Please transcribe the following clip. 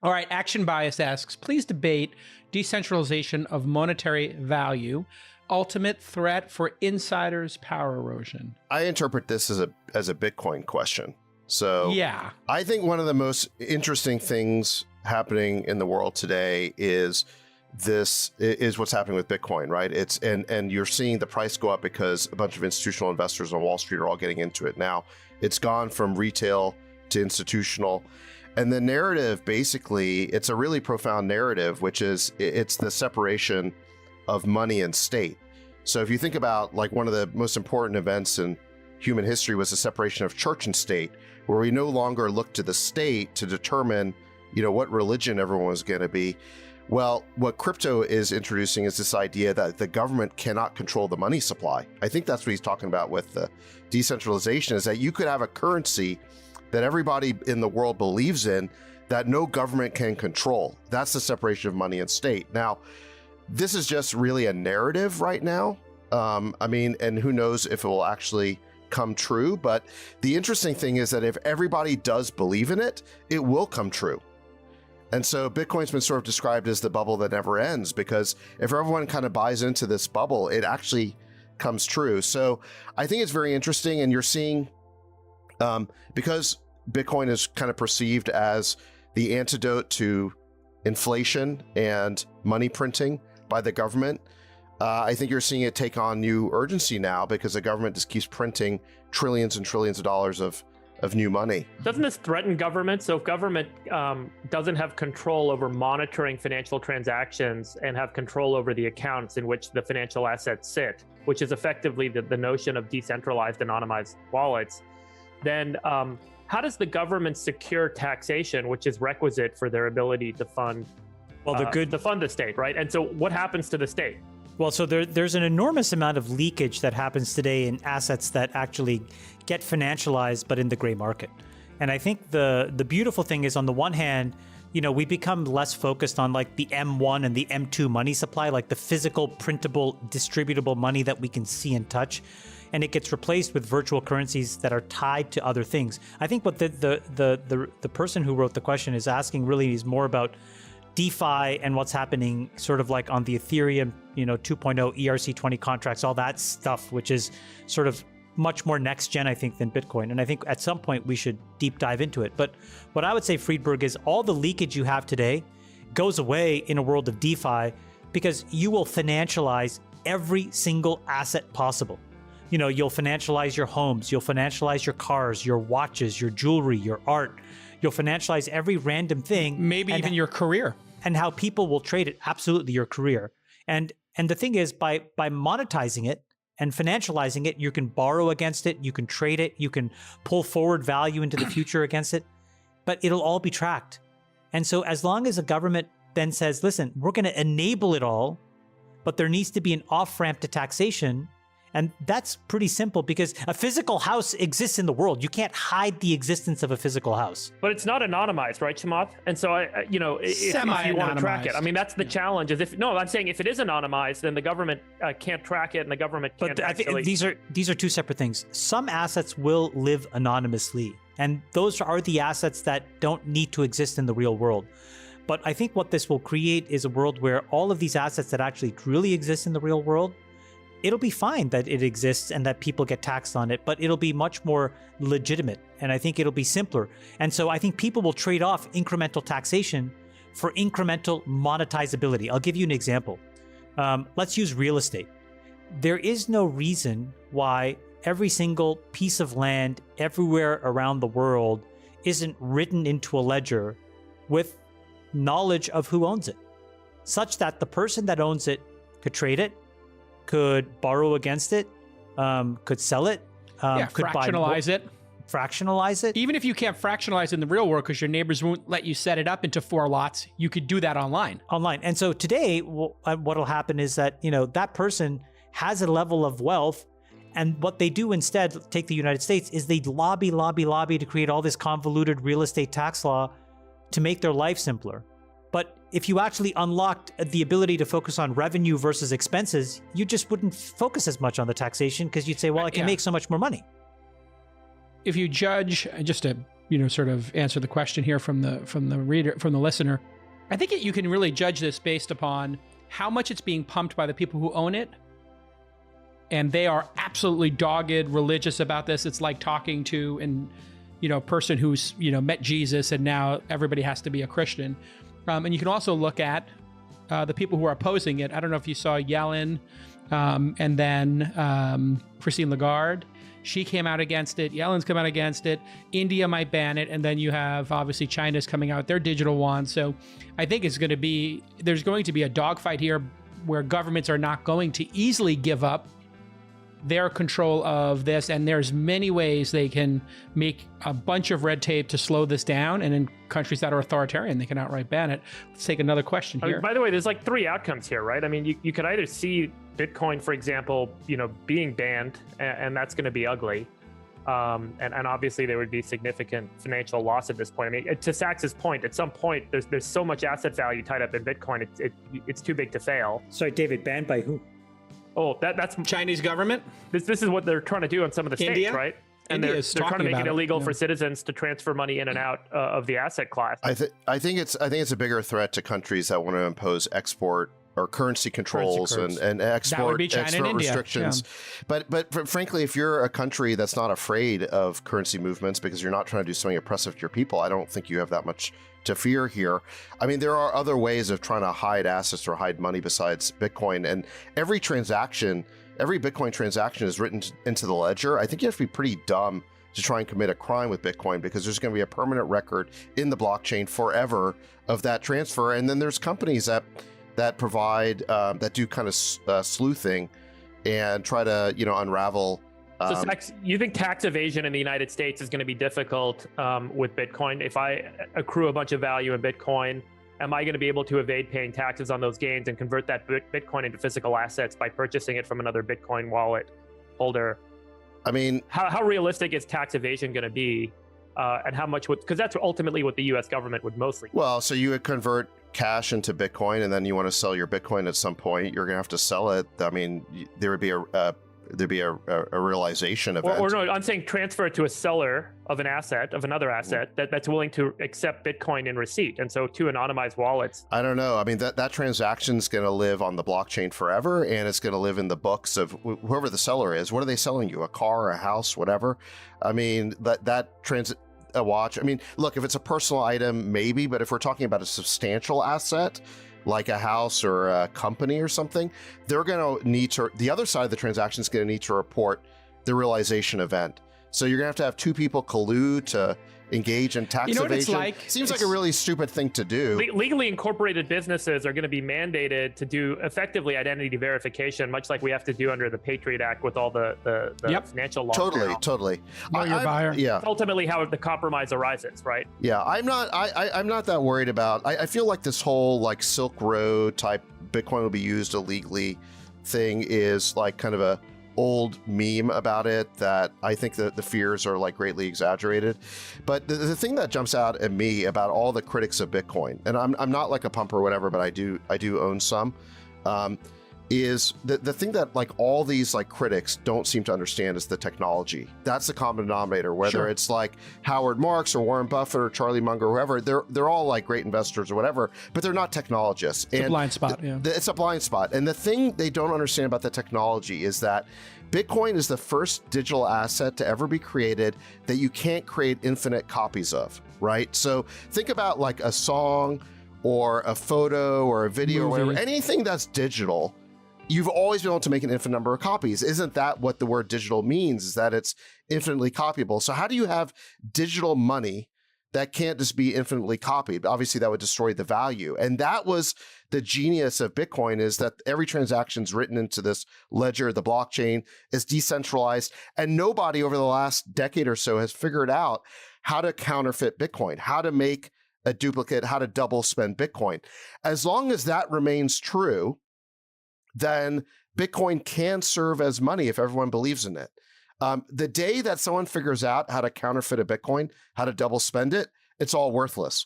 All right, Action Bias asks, please debate decentralization of monetary value, ultimate threat for insiders' power erosion. I interpret this as a Bitcoin question. So yeah, I think one of the most interesting things happening in the world today is what's happening with Bitcoin, right? And you're seeing the price go up because a bunch of institutional investors on Wall Street are all getting into it. Now, it's gone from retail to institutional. And the narrative, basically, it's a really profound narrative, which is it's the separation of money and state. So if you think about, like, one of the most important events in human history was the separation of church and state, where we no longer look to the state to determine, what religion everyone was going to be. Well, what crypto is introducing is this idea that the government cannot control the money supply. I think that's what he's talking about with the decentralization, is that you could have a currency that everybody in the world believes in that no government can control. That's the separation of money and state. Now, this is just really a narrative right now. And who knows if it will actually come true. But the interesting thing is that if everybody does believe in it, it will come true. And so Bitcoin's been sort of described as the bubble that never ends, because if everyone kind of buys into this bubble, it actually comes true. So I think it's very interesting. And you're seeing, because Bitcoin is kind of perceived as the antidote to inflation and money printing by the government, I think you're seeing it take on new urgency now, because the government just keeps printing trillions and trillions of dollars of new money. Doesn't this threaten government? So if government doesn't have control over monitoring financial transactions and have control over the accounts in which the financial assets sit, which is effectively the notion of decentralized anonymized wallets, then how does the government secure taxation, which is requisite for their ability to fund to fund the state, right? And so what happens to the state? Well, so there's an enormous amount of leakage that happens today in assets that actually get financialized, but in the gray market. And I think the beautiful thing is, on the one hand, we become less focused on like the M1 and the M2 money supply, like the physical, printable, distributable money that we can see and touch. And it gets replaced with virtual currencies that are tied to other things. I think what the person who wrote the question is asking really is more about DeFi and what's happening sort of like on the Ethereum, 2.0 ERC20 contracts, all that stuff, which is sort of much more next gen, I think, than Bitcoin. And I think at some point we should deep dive into it. But what I would say, Friedberg, is all the leakage you have today goes away in a world of DeFi, because you will financialize every single asset possible. You'll financialize your homes, you'll financialize your cars, your watches, your jewelry, your art. You'll financialize every random thing. Maybe even your career. And how people will trade it, absolutely your career. And the thing is, by monetizing it and financializing it, you can borrow against it, you can trade it, you can pull forward value into the future against it, but it'll all be tracked. And so as long as a government then says, listen, we're going to enable it all, but there needs to be an off-ramp to taxation. And that's pretty simple, because a physical house exists in the world. You can't hide the existence of a physical house. But it's not anonymized, right, Chamath? And so, if you want to track it, I mean, that's the challenge. Is I'm saying if it is anonymized, then the government can't track it, and the government can't. But I think these are two separate things. Some assets will live anonymously, and those are the assets that don't need to exist in the real world. But I think what this will create is a world where all of these assets that actually truly exist in the real world, it'll be fine that it exists and that people get taxed on it, but it'll be much more legitimate. And I think it'll be simpler. And so I think people will trade off incremental taxation for incremental monetizability. I'll give you an example. Let's use real estate. There is no reason why every single piece of land everywhere around the world isn't written into a ledger with knowledge of who owns it, such that the person that owns it could trade it, could borrow against it, could sell it, could fractionalize it. Fractionalize it. Even if you can't fractionalize it in the real world because your neighbors won't let you set it up into 4 lots, you could do that online. And so today, what'll happen is that, that person has a level of wealth, and what they do instead, take the United States, is they lobby to create all this convoluted real estate tax law to make their life simpler. But if you actually unlocked the ability to focus on revenue versus expenses, you just wouldn't focus as much on the taxation, because you'd say, well, I can make so much more money. If you judge, just to sort of answer the question here from the listener. I think you can really judge this based upon how much it's being pumped by the people who own it. And they are absolutely dogged, religious about this. It's like talking to a person who's, met Jesus and now everybody has to be a Christian. And you can also look at the people who are opposing it. I don't know if you saw Yellen and then Christine Lagarde. She came out against it. Yellen's come out against it. India might ban it. And then you have, obviously, China's coming out with their digital yuan. So I think there's going to be a dogfight here where governments are not going to easily give up their control of this, and there's many ways they can make a bunch of red tape to slow this down, and in countries that are authoritarian, they can outright ban it. Let's take another question here. By the way, there's like three outcomes here, right? I mean, you could either see Bitcoin, for example, being banned, and that's going to be ugly. And obviously there would be significant financial loss at this point. I mean, to Sachs's point, at some point, there's so much asset value tied up in Bitcoin, it's too big to fail. Sorry, David, banned by who? Oh, that's Chinese government. This is what they're trying to do on some of the states, right? And they're trying to make it illegal for citizens to transfer money in and out of the asset class. I think it's a bigger threat to countries that want to impose export or currency controls and export restrictions. Yeah. But frankly, if you're a country that's not afraid of currency movements because you're not trying to do something oppressive to your people, I don't think you have that much to fear here. I mean, there are other ways of trying to hide assets or hide money besides Bitcoin. And every Bitcoin transaction is written into the ledger. I think you have to be pretty dumb to try and commit a crime with Bitcoin because there's going to be a permanent record in the blockchain forever of that transfer. And then there's companies that provide, that do kind of sleuthing and try to, unravel. So, Sachs, you think tax evasion in the United States is going to be difficult with Bitcoin? If I accrue a bunch of value in Bitcoin, am I going to be able to evade paying taxes on those gains and convert that Bitcoin into physical assets by purchasing it from another Bitcoin wallet holder? I mean, how realistic is tax evasion going to be, and how much because that's ultimately what the U.S. government would mostly. Well, so you would convert cash into Bitcoin, and then you want to sell your Bitcoin at some point. You're going to have to sell it. I mean, there would be a realization event. Or no, I'm saying transfer it to a seller of another asset that's willing to accept Bitcoin in receipt. And so two anonymized wallets. I don't know. I mean, that transaction is going to live on the blockchain forever, and it's going to live in the books of whoever the seller is. What are they selling you? A car, a house, whatever? I mean, a watch. I mean, look, if it's a personal item, maybe, but if we're talking about a substantial asset, like a house or a company or something, they're going to need to, the other side of the transaction is going to need to report the realization event. So you're going to have two people collude to engage in tax evasion. What it's like? Seems like a really stupid thing to do. Legally incorporated businesses are going to be mandated to do effectively identity verification, much like we have to do under the Patriot Act with all the financial laws. Totally. Know your buyer. Yeah. That's ultimately how the compromise arises, right? Yeah, I'm not that worried about. I feel like this whole like Silk Road type Bitcoin will be used illegally thing is like kind of a old meme about it that I think that the fears are like greatly exaggerated. But the thing that jumps out at me about all the critics of Bitcoin, and I'm not like a pumper or whatever, but I do own some, is the thing that like all these like critics don't seem to understand is the technology. That's the common denominator, whether it's like Howard Marks or Warren Buffett or Charlie Munger or whoever, they're all like great investors or whatever, but they're not technologists. It's a blind spot. It's a blind spot. And the thing they don't understand about the technology is that Bitcoin is the first digital asset to ever be created that you can't create infinite copies of, right? So think about like a song or a photo or a video or whatever, anything that's digital, you've always been able to make an infinite number of copies. Isn't that what the word digital means, is that it's infinitely copyable? So how do you have digital money that can't just be infinitely copied? Obviously, that would destroy the value. And that was the genius of Bitcoin, is that every transaction is written into this ledger. The blockchain is decentralized. And nobody over the last decade or so has figured out how to counterfeit Bitcoin, how to make a duplicate, how to double spend Bitcoin. As long as that remains true, then Bitcoin can serve as money if everyone believes in it. The day that someone figures out how to counterfeit a Bitcoin, how to double spend it, it's all worthless.